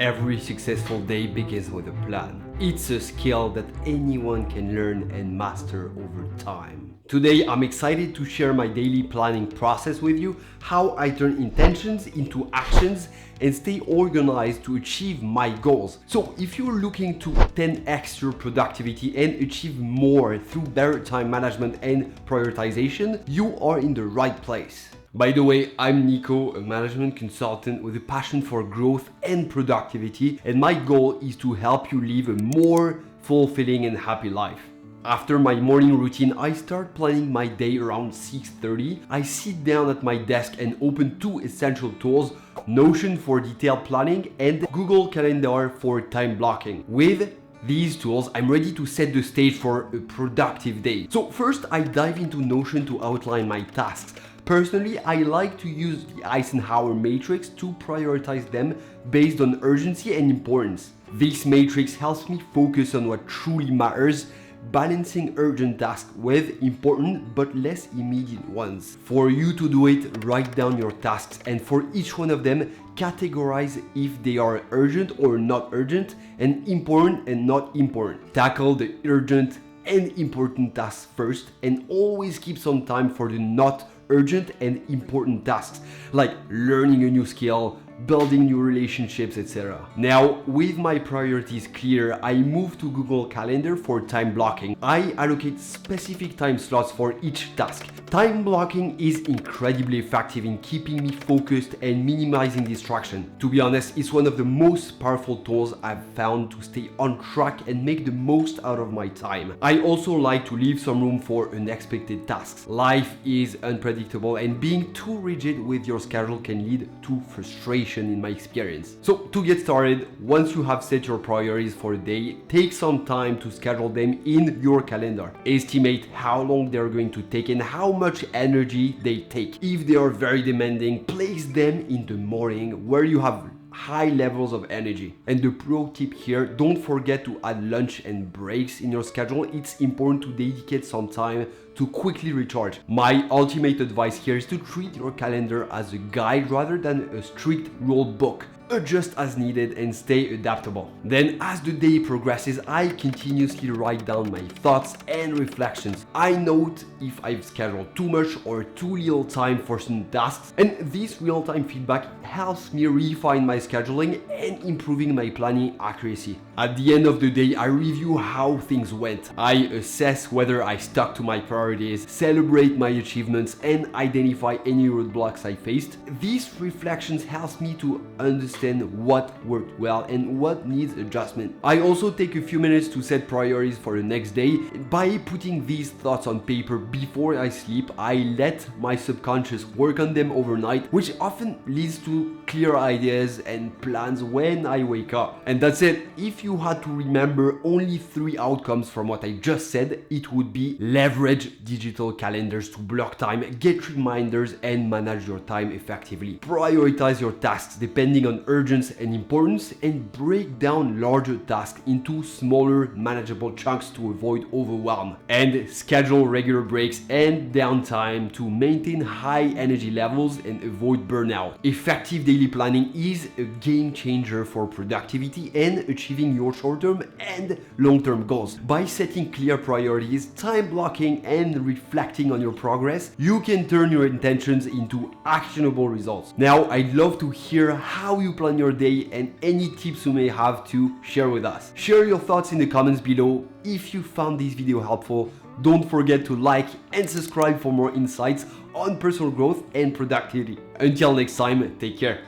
Every successful day begins with a plan. It's a skill that anyone can learn and master over time. Today, I'm excited to share my daily planning process with you, how I turn intentions into actions and stay organized to achieve my goals. So if you're looking to 10x your productivity and achieve more through better time management and prioritization, you are in the right place. By the way, I'm Nico, a management consultant with a passion for growth and productivity, and my goal is to help you live a more fulfilling and happy life. After my morning routine, I start planning my day around 6:30. I sit down at my desk and open two essential tools, Notion for detailed planning and Google Calendar for time blocking. With these tools, I'm ready to set the stage for a productive day. So first, I dive into Notion to outline my tasks. Personally, I like to use the Eisenhower matrix to prioritize them based on urgency and importance. This matrix helps me focus on what truly matters, balancing urgent tasks with important but less immediate ones. For you to do it, write down your tasks and for each one of them, categorize if they are urgent or not urgent and important and not important. Tackle the urgent and important tasks first and always keep some time for the not urgent and important tasks like learning a new skill, building new relationships, etc. Now, with my priorities clear, I move to Google Calendar for time blocking. I allocate specific time slots for each task. Time blocking is incredibly effective in keeping me focused and minimizing distraction. To be honest, it's one of the most powerful tools I've found to stay on track and make the most out of my time. I also like to leave some room for unexpected tasks. Life is unpredictable and being too rigid with your schedule can lead to frustration in my experience. So to get started, once you have set your priorities for the day, take some time to schedule them in your calendar. Estimate how long they're going to take and how much energy they take. If they are very demanding, place them in the morning where you have high levels of energy. And the pro tip here, don't forget to add lunch and breaks in your schedule. It's important to dedicate some time to quickly recharge. My ultimate advice here is to treat your calendar as a guide rather than a strict rule book. Adjust as needed and stay adaptable. Then as the day progresses, I continuously write down my thoughts and reflections. I note if I've scheduled too much or too little time for some tasks, and this real-time feedback helps me refine my scheduling and improving my planning accuracy. At the end of the day, I review how things went. I assess whether I stuck to my priorities, celebrate my achievements, and identify any roadblocks I faced. These reflections help me to understand what worked well and what needs adjustment. I also take a few minutes to set priorities for the next day. By putting these thoughts on paper before I sleep, I let my subconscious work on them overnight, which often leads to clear ideas and plans when I wake up. And that's it. If you had to remember only 3 outcomes from what I just said, it would be leverage digital calendars to block time, get reminders, and manage your time effectively. Prioritize your tasks depending on urgency and importance, and break down larger tasks into smaller, manageable chunks to avoid overwhelm. And schedule regular breaks and downtime to maintain high energy levels and avoid burnout. Effective daily planning is a game changer for productivity and achieving your short-term and long-term goals. By setting clear priorities, time blocking, and reflecting on your progress, you can turn your intentions into actionable results. Now, I'd love to hear how you plan your day and any tips you may have to share with us. Share your thoughts in the comments below. If you found this video helpful, don't forget to like and subscribe for more insights on personal growth and productivity. Until next time, take care.